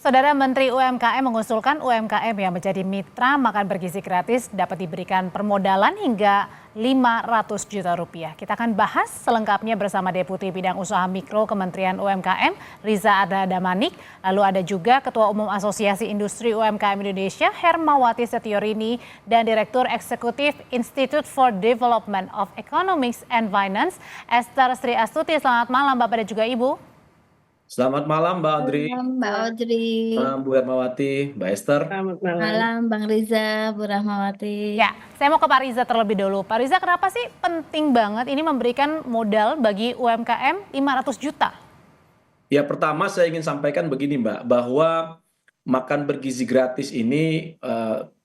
Saudara Menteri UMKM mengusulkan UMKM yang menjadi mitra makan bergizi gratis dapat diberikan permodalan hingga 500 juta rupiah. Kita akan bahas selengkapnya bersama Deputi Bidang Usaha Mikro Kementerian UMKM, Riza Arda Damanik. Lalu ada juga Ketua Umum Asosiasi Industri UMKM Indonesia, Hermawati Setiorini, dan Direktur Eksekutif Institute for Development of Economics and Finance, Esther Sri Astuti. Selamat malam Bapak dan juga Ibu. Selamat malam Mbak Audrey, Malam Mbak Audrey, malam Bu Hermawati, Mbak Esther. Selamat malam. malam Bang Riza, Bu Rahmawati. Ya, saya mau ke Pak Riza terlebih dulu. Pak Riza, kenapa sih penting banget ini memberikan modal bagi UMKM 500 juta? Ya pertama saya ingin sampaikan begini Mbak, bahwa makan bergizi gratis ini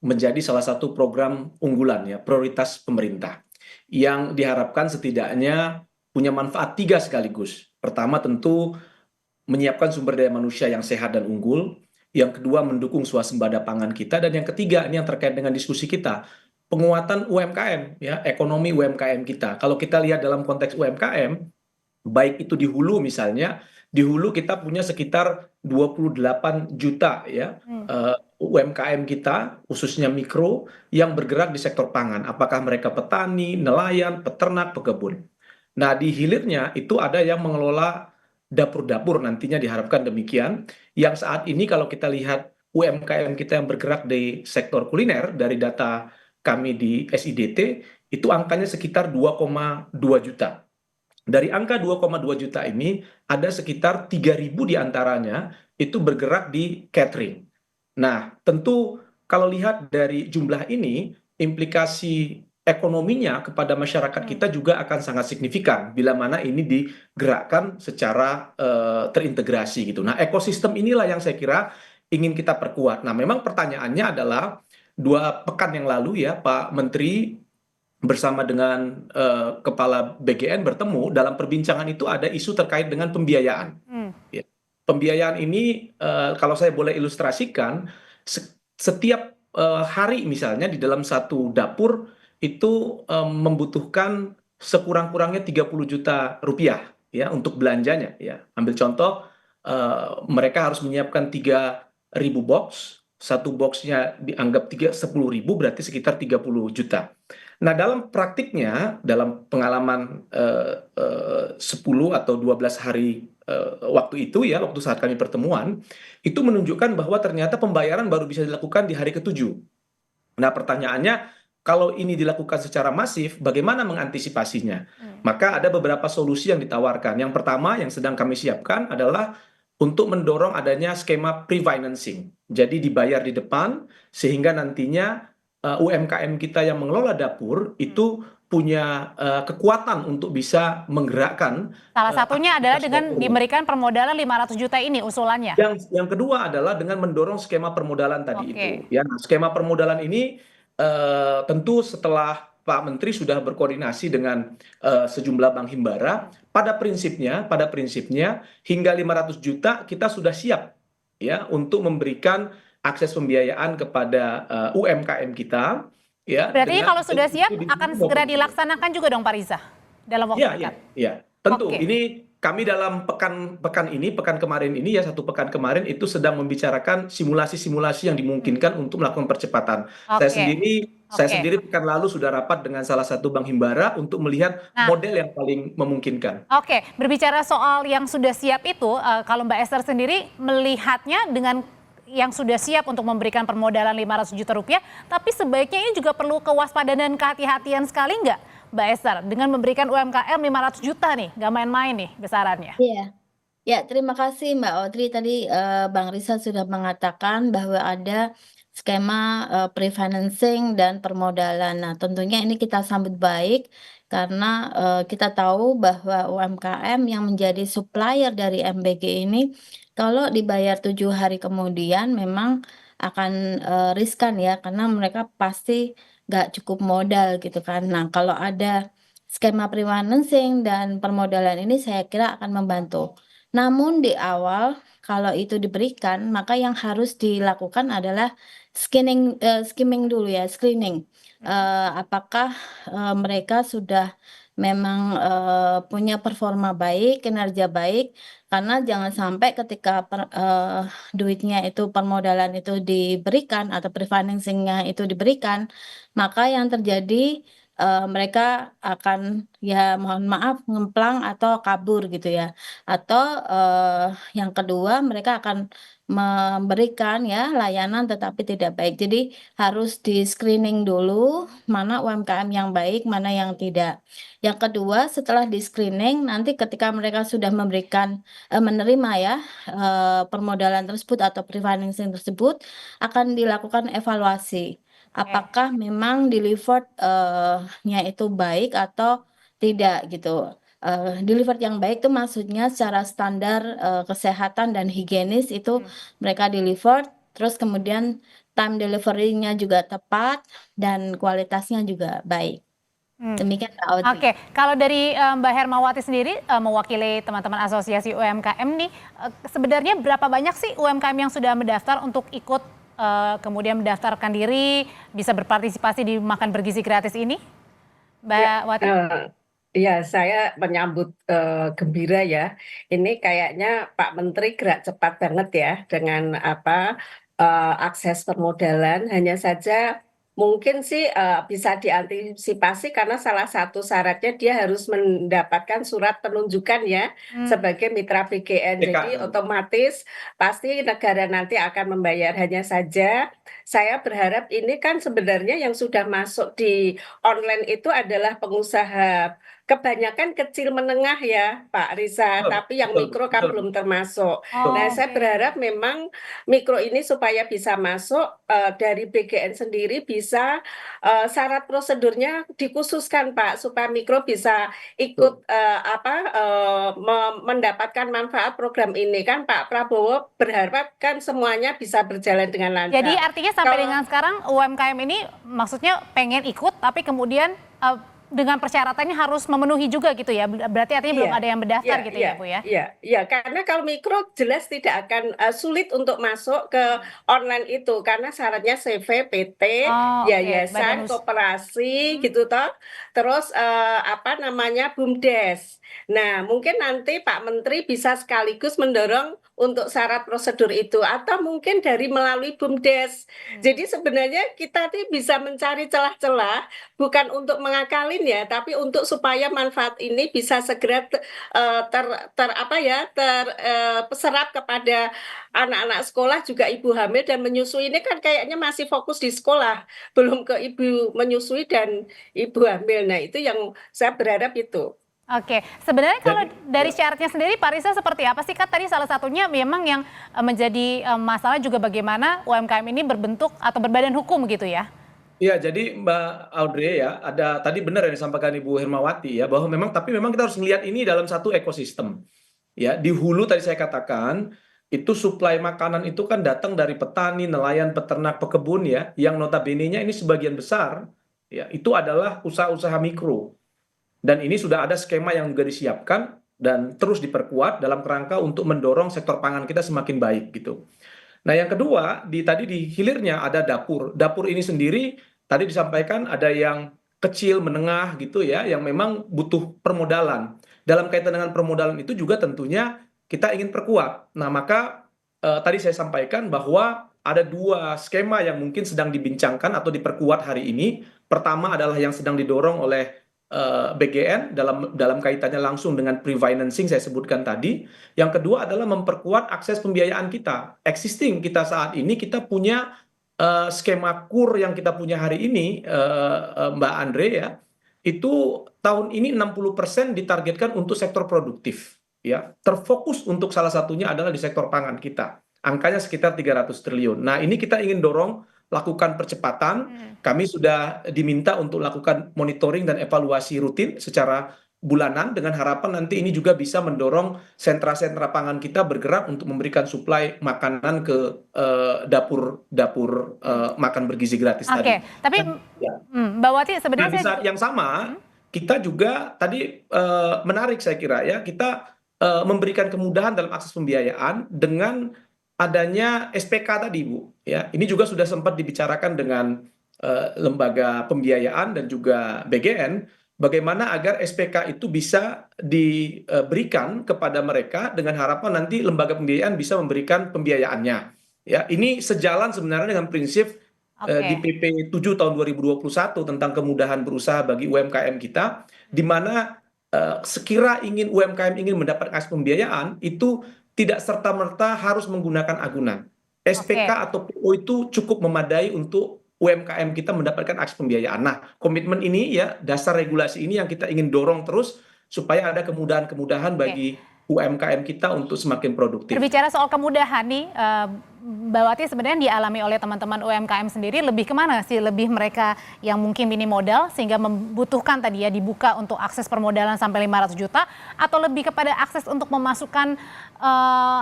menjadi salah satu program unggulan ya, prioritas pemerintah. Yang diharapkan setidaknya punya manfaat tiga sekaligus. Pertama tentu menyiapkan sumber daya manusia yang sehat dan unggul. Yang kedua mendukung swasembada pangan kita, dan yang ketiga ini yang terkait dengan diskusi kita, penguatan UMKM ya, ekonomi UMKM kita. Kalau kita lihat dalam konteks UMKM, baik itu di hulu misalnya, di hulu kita punya sekitar 28 juta ya UMKM kita, khususnya mikro yang bergerak di sektor pangan. Apakah mereka petani, nelayan, peternak, pekebun. Nah, di hilirnya itu ada yang mengelola dapur-dapur, nantinya diharapkan demikian. Yang saat ini kalau kita lihat UMKM kita yang bergerak di sektor kuliner, dari data kami di SIDT, itu angkanya sekitar 2,2 juta. Dari angka 2,2 juta ini, ada sekitar 3.000 diantaranya itu bergerak di catering. Nah, tentu kalau lihat dari jumlah ini, implikasi ekonominya kepada masyarakat kita juga akan sangat signifikan bila mana ini digerakkan secara terintegrasi gitu. Nah, ekosistem inilah yang saya kira ingin kita perkuat. Nah, memang pertanyaannya adalah 2 pekan yang lalu ya Pak Menteri bersama dengan Kepala BGN bertemu. Dalam perbincangan itu ada isu terkait dengan pembiayaan. Ya. Pembiayaan ini kalau saya boleh ilustrasikan, setiap hari misalnya di dalam satu dapur itu membutuhkan sekurang-kurangnya 30 juta rupiah ya untuk belanjanya ya. Ambil contoh, mereka harus menyiapkan 3.000 box, satu boxnya dianggap 10.000, berarti sekitar 30 juta. Nah, dalam praktiknya, dalam pengalaman 10 atau 12 hari waktu itu ya, waktu saat kami pertemuan, itu menunjukkan bahwa ternyata pembayaran baru bisa dilakukan di hari ke-7. Nah, pertanyaannya, kalau ini dilakukan secara masif, bagaimana mengantisipasinya? Maka ada beberapa solusi yang ditawarkan. Yang pertama yang sedang kami siapkan adalah untuk mendorong adanya skema pre-financing. Jadi dibayar di depan, sehingga nantinya UMKM kita yang mengelola dapur itu punya kekuatan untuk bisa menggerakkan. Salah satunya adalah aktivitas dengan ekonomi. diberikan permodalan 500 juta ini usulannya. Yang kedua adalah dengan mendorong skema permodalan tadi Oke. itu. Ya, nah, skema permodalan ini tentu setelah Pak Menteri sudah berkoordinasi dengan sejumlah bank himbara, pada prinsipnya hingga 500 juta kita sudah siap ya untuk memberikan akses pembiayaan kepada UMKM kita ya. Berarti dengan kalau sudah siap itu akan segera dilaksanakan juga dong Pak Riza dalam waktu Iya, iya, dekat. iya. Tentu. Oke. Ini kami dalam pekan kemarin ini ya, 1 pekan kemarin itu sedang membicarakan simulasi-simulasi yang dimungkinkan untuk melakukan percepatan. Saya Oke. sendiri pekan lalu sudah rapat dengan salah satu bank himbara untuk melihat Nah. model yang paling memungkinkan. Oke, berbicara soal yang sudah siap itu, kalau Mbak Esther sendiri melihatnya dengan yang sudah siap untuk memberikan permodalan 500 juta rupiah, tapi sebaiknya ini juga perlu kewaspadaan dan kehati-hatian sekali nggak, Mbak Esther, dengan memberikan UMKM 500 juta nih, nggak main-main nih besarannya. Iya, ya terima kasih Mbak Audrey. Tadi Bang Riza sudah mengatakan bahwa ada skema pre-financing dan permodalan. Nah, tentunya ini kita sambut baik karena kita tahu bahwa UMKM yang menjadi supplier dari MBG ini kalau dibayar 7 hari kemudian memang akan riskan ya, karena mereka pasti nggak cukup modal gitu kan. Nah, kalau ada skema pre-financing dan permodalan ini saya kira akan membantu. Namun di awal kalau itu diberikan, maka yang harus dilakukan adalah skimming dulu ya, screening. Apakah mereka sudah memang punya performa baik, kinerja baik, karena jangan sampai ketika duitnya itu permodalan itu diberikan atau pre-financing-nya itu diberikan, maka yang terjadi mereka akan ya mohon maaf ngemplang atau kabur gitu ya. Atau yang kedua mereka akan memberikan ya layanan tetapi tidak baik. Jadi harus di-screening dulu mana UMKM yang baik, mana yang tidak. Yang kedua setelah di-screening nanti ketika mereka sudah menerima ya permodalan tersebut atau pre-financing tersebut akan dilakukan evaluasi. Apakah memang delivered nya itu baik atau tidak gitu. Delivered yang baik itu maksudnya secara standar kesehatan dan higienis itu mereka delivered, terus kemudian time delivery-nya juga tepat dan kualitasnya juga baik. Demikian Mbak Audrey. Oke, kalau dari Mbak Hermawati sendiri mewakili teman-teman asosiasi UMKM nih, sebenarnya berapa banyak sih UMKM yang sudah mendaftar untuk ikut kemudian mendaftarkan diri bisa berpartisipasi di makan bergizi gratis ini, Mbak Wati? Ya, saya menyambut gembira ya. Ini kayaknya Pak Menteri gerak cepat banget ya dengan akses permodalan. Hanya saja mungkin sih bisa diantisipasi karena salah satu syaratnya dia harus mendapatkan surat penunjukan ya sebagai mitra BGN. Jadi otomatis pasti negara nanti akan membayar. Hanya saja saya berharap ini kan sebenarnya yang sudah masuk di online itu adalah pengusaha kebanyakan kecil menengah ya Pak Risa, tapi yang mikro kan belum termasuk. Nah, saya berharap memang mikro ini supaya bisa masuk dari BGN sendiri bisa syarat prosedurnya dikhususkan Pak supaya mikro bisa ikut mendapatkan manfaat program ini kan Pak Prabowo berharap kan semuanya bisa berjalan dengan lancar. Jadi artinya sampai dengan sekarang UMKM ini maksudnya pengen ikut tapi kemudian dengan persyaratannya harus memenuhi juga gitu ya. Berarti artinya belum ada yang mendaftar gitu ya Bu ya? Iya, karena kalau mikro jelas tidak akan sulit untuk masuk ke online itu karena syaratnya CV, PT, yayasan, koperasi gitu toh. Terus BUMDes. Nah, mungkin nanti Pak Menteri bisa sekaligus mendorong untuk syarat prosedur itu atau mungkin dari melalui BUMDes. Jadi sebenarnya kita bisa mencari celah-celah bukan untuk mengakalin ya, tapi untuk supaya manfaat ini bisa segera terserap kepada anak-anak sekolah juga ibu hamil dan menyusui ini kan kayaknya masih fokus di sekolah, belum ke ibu menyusui dan ibu hamil. Nah, itu yang saya berharap itu. Oke, sebenarnya kalau dari syaratnya sendiri Pak Risa seperti apa sih? Kan tadi salah satunya memang yang menjadi masalah juga bagaimana UMKM ini berbentuk atau berbadan hukum gitu ya? Iya, jadi Mbak Audrey ya, ada tadi benar yang disampaikan Ibu Hermawati ya, bahwa memang kita harus melihat ini dalam satu ekosistem. Ya, di hulu tadi saya katakan itu suplai makanan itu kan datang dari petani, nelayan, peternak, pekebun ya, yang notabene-nya ini sebagian besar ya, itu adalah usaha-usaha mikro. Dan ini sudah ada skema yang juga disiapkan dan terus diperkuat dalam kerangka untuk mendorong sektor pangan kita semakin baik gitu. Nah, yang kedua, tadi di hilirnya ada dapur. Dapur ini sendiri tadi disampaikan ada yang kecil, menengah gitu ya, yang memang butuh permodalan. Dalam kaitan dengan permodalan itu juga tentunya kita ingin perkuat. Nah, maka tadi saya sampaikan bahwa ada dua skema yang mungkin sedang dibincangkan atau diperkuat hari ini. Pertama adalah yang sedang didorong oleh BGN dalam kaitannya langsung dengan pre-financing saya sebutkan tadi. Yang kedua adalah memperkuat akses pembiayaan kita. Existing kita saat ini kita punya skema KUR yang kita punya hari ini Mbak Andre ya. Itu tahun ini 60% ditargetkan untuk sektor produktif ya. Terfokus untuk salah satunya adalah di sektor pangan kita. Angkanya sekitar 300 triliun. Nah, ini kita ingin dorong lakukan percepatan. Kami sudah diminta untuk lakukan monitoring dan evaluasi rutin secara bulanan dengan harapan nanti ini juga bisa mendorong sentra-sentra pangan kita bergerak untuk memberikan suplai makanan ke dapur makan bergizi gratis tadi. Oke, tapi Mbak Wati sebenarnya di saat yang sama kita juga tadi menarik saya kira ya, kita memberikan kemudahan dalam akses pembiayaan dengan adanya SPK tadi Bu ya. Ini juga sudah sempat dibicarakan dengan lembaga pembiayaan dan juga BGN bagaimana agar SPK itu bisa diberikan kepada mereka dengan harapan nanti lembaga pembiayaan bisa memberikan pembiayaannya. Ya, ini sejalan sebenarnya dengan prinsip di Oke. PP 7 tahun 2021 tentang kemudahan berusaha bagi UMKM kita, di mana sekira UMKM ingin mendapatkan akses pembiayaan itu tidak serta-merta harus menggunakan agunan. SPK Oke. atau PO itu cukup memadai untuk UMKM kita mendapatkan akses pembiayaan. Nah, komitmen ini ya, dasar regulasi ini yang kita ingin dorong terus supaya ada kemudahan-kemudahan Oke. bagi UMKM kita untuk semakin produktif. Berbicara soal kemudahan nih, Mbak Wati, sebenarnya yang dialami oleh teman-teman UMKM sendiri lebih kemana sih? Lebih mereka yang mungkin minim modal sehingga membutuhkan tadi ya dibuka untuk akses permodalan sampai 500 juta, atau lebih kepada akses untuk memasukkan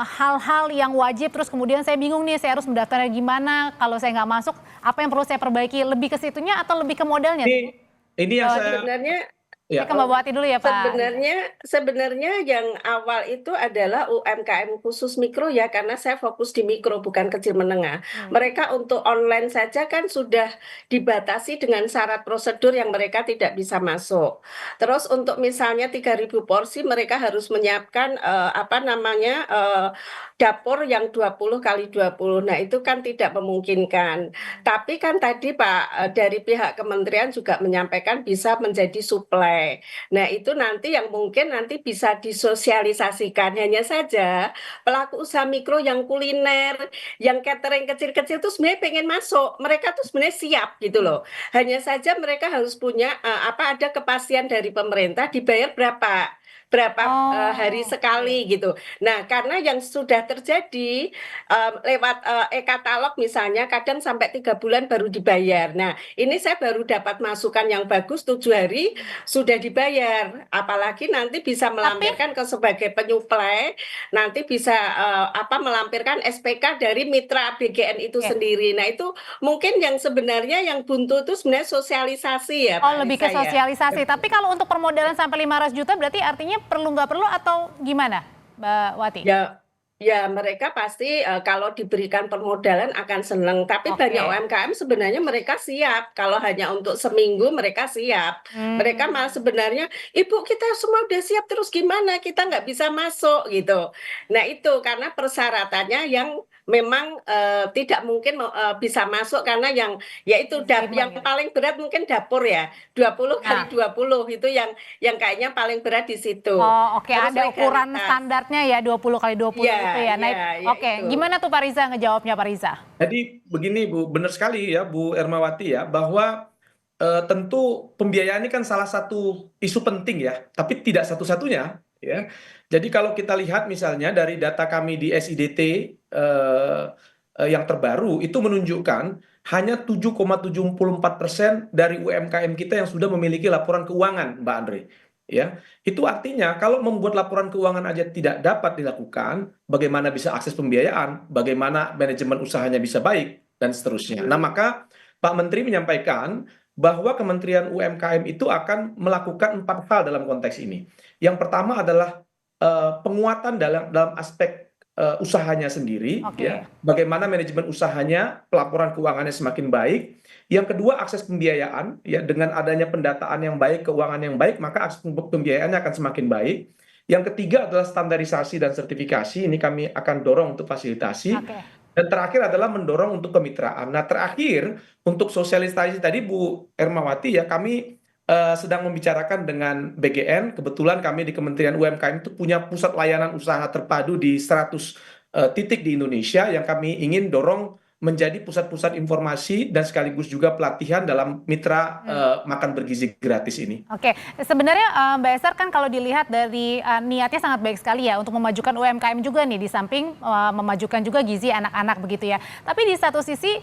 hal-hal yang wajib, terus kemudian saya bingung nih, saya harus mendaftarnya gimana, kalau saya nggak masuk, apa yang perlu saya perbaiki? Lebih ke situnya atau lebih ke modalnya? Ini yang Mbak Wati, Sebenarnya ya, saya ke Mbak Wati dulu ya Pak Riza. sebenarnya yang awal itu adalah UMKM khusus mikro ya, karena saya fokus di mikro bukan kecil menengah. Mereka untuk online saja kan sudah dibatasi dengan syarat prosedur yang mereka tidak bisa masuk. Terus untuk misalnya 3.000 porsi mereka harus menyiapkan dapur yang 20 kali 20. Nah, itu kan tidak memungkinkan. Tapi kan tadi Pak dari pihak kementerian juga menyampaikan bisa menjadi suplai. Nah, itu nanti yang mungkin nanti bisa disosialisasikan. Hanya saja pelaku usaha mikro yang kuliner, yang catering kecil-kecil itu sebenarnya pengen masuk. Mereka tuh sebenarnya siap gitu loh. Hanya saja mereka harus punya ada kepastian dari pemerintah dibayar berapa hari sekali gitu. Nah, karena yang sudah terjadi lewat e-katalog misalnya kadang sampai 3 bulan baru dibayar. Nah, ini saya baru dapat masukan yang bagus 7 hari sudah dibayar. Apalagi nanti bisa melampirkan ke sebagai penyuplai, nanti bisa melampirkan SPK dari mitra BGN itu sendiri. Nah, itu mungkin yang sebenarnya yang buntu itu sebenarnya sosialisasi ya, Pak Lebih ke Risa ya. sosialisasi. Tapi kalau untuk permodalan sampai 500 juta berarti artinya perlu nggak perlu atau gimana, Mbak Wati? Ya, mereka pasti kalau diberikan permodalan akan senang. Tapi banyak UMKM sebenarnya mereka siap. Kalau hanya untuk seminggu mereka siap. Mereka malah sebenarnya, Ibu kita semua udah siap terus gimana? Kita nggak bisa masuk gitu. Nah itu karena persyaratannya yang memang tidak mungkin bisa masuk karena yang paling berat mungkin dapur ya. 20 kali 20 itu yang kayaknya paling berat di situ. Oke, ada ukuran standarnya ya 20 kali 20 itu ya. Gimana tuh Pak Riza ngejawabnya Pak Riza? Jadi begini Bu, benar sekali ya Bu Ermawati ya, bahwa tentu pembiayaan ini kan salah satu isu penting ya, tapi tidak satu-satunya ya. Jadi kalau kita lihat misalnya dari data kami di SIDT yang terbaru itu menunjukkan hanya 7,74% dari UMKM kita yang sudah memiliki laporan keuangan, Mbak Andre. Ya, itu artinya kalau membuat laporan keuangan aja tidak dapat dilakukan, bagaimana bisa akses pembiayaan, bagaimana manajemen usahanya bisa baik, dan seterusnya. Nah, maka Pak Menteri menyampaikan bahwa Kementerian UMKM itu akan melakukan 4 hal dalam konteks ini. Yang pertama adalah penguatan dalam aspek usahanya sendiri, ya, bagaimana manajemen usahanya, pelaporan keuangannya semakin baik. Yang kedua, akses pembiayaan, ya, dengan adanya pendataan yang baik, keuangan yang baik, maka akses pembiayaannya akan semakin baik. Yang ketiga adalah standarisasi dan sertifikasi, ini kami akan dorong untuk fasilitasi. Dan terakhir adalah mendorong untuk kemitraan. Nah, terakhir untuk sosialisasi tadi Bu Ermawati ya, kami sedang membicarakan dengan BGN. Kebetulan kami di Kementerian UMKM itu punya pusat layanan usaha terpadu di 100 titik di Indonesia yang kami ingin dorong menjadi pusat-pusat informasi dan sekaligus juga pelatihan dalam mitra makan bergizi gratis ini. Oke, sebenarnya Mbak Esther kan kalau dilihat dari niatnya sangat baik sekali ya untuk memajukan UMKM juga nih, di samping memajukan juga gizi anak-anak begitu ya. Tapi di satu sisi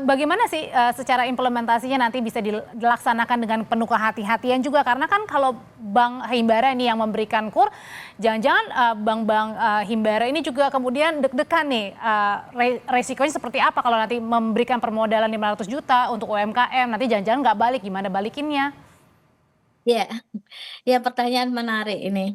bagaimana sih secara implementasinya nanti bisa dilaksanakan dengan penuh kehati-hatian juga, karena kan kalau Bank Himbara ini yang memberikan KUR, jangan-jangan bank-bank Himbara ini juga kemudian deg-degan nih, resikonya seperti apa kalau nanti memberikan permodalan 500 juta untuk UMKM, nanti jangan-jangan nggak balik, gimana balikinnya? Ya, pertanyaan menarik ini.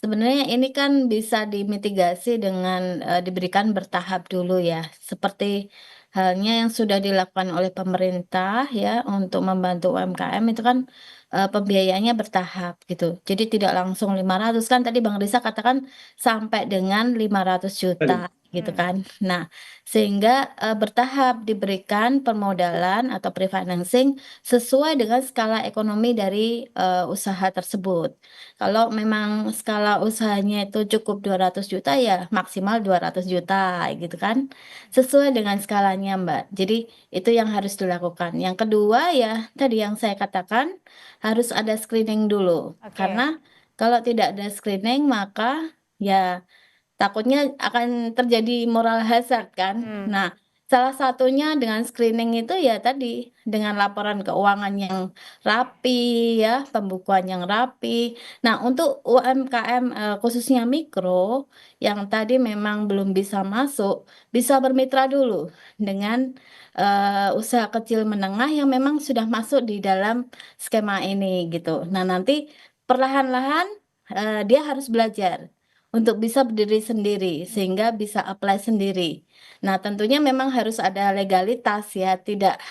Sebenarnya ini kan bisa dimitigasi dengan diberikan bertahap dulu ya, seperti halnya yang sudah dilakukan oleh pemerintah ya untuk membantu UMKM itu kan pembiayaannya bertahap gitu. Jadi tidak langsung 500 kan tadi Bang Risa katakan sampai dengan 500 juta gitu kan. Nah, sehingga bertahap diberikan permodalan atau pre-financing sesuai dengan skala ekonomi dari usaha tersebut. Kalau memang skala usahanya itu cukup 200 juta ya maksimal 200 juta gitu kan. Sesuai dengan skalanya Mbak. Jadi itu yang harus dilakukan. Yang kedua ya tadi yang saya katakan harus ada screening dulu. Oke. Karena kalau tidak ada screening maka ya takutnya akan terjadi moral hazard kan. Nah, salah satunya dengan screening itu ya tadi, dengan laporan keuangan yang rapi ya, pembukuan yang rapi. Nah, untuk UMKM khususnya mikro yang tadi memang belum bisa masuk, bisa bermitra dulu dengan usaha kecil menengah yang memang sudah masuk di dalam skema ini gitu. Nah, nanti perlahan-lahan dia harus belajar untuk bisa berdiri sendiri sehingga bisa apply sendiri. Nah, tentunya memang harus ada legalitas ya, tidak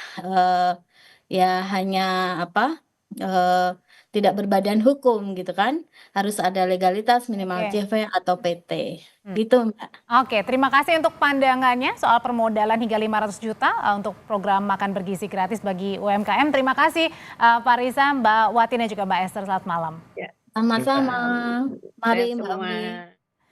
ya hanya apa eh, tidak berbadan hukum gitu kan. Harus ada legalitas minimal Oke. CV atau PT. Gitu, Mbak. Oke, terima kasih untuk pandangannya soal permodalan hingga 500 juta untuk program makan bergizi gratis bagi UMKM. Terima kasih Pak Risa, Mbak Wati dan juga Mbak Esther. Selamat malam. Ya, Sama-sama. saya Mari Mbak semua. Umi.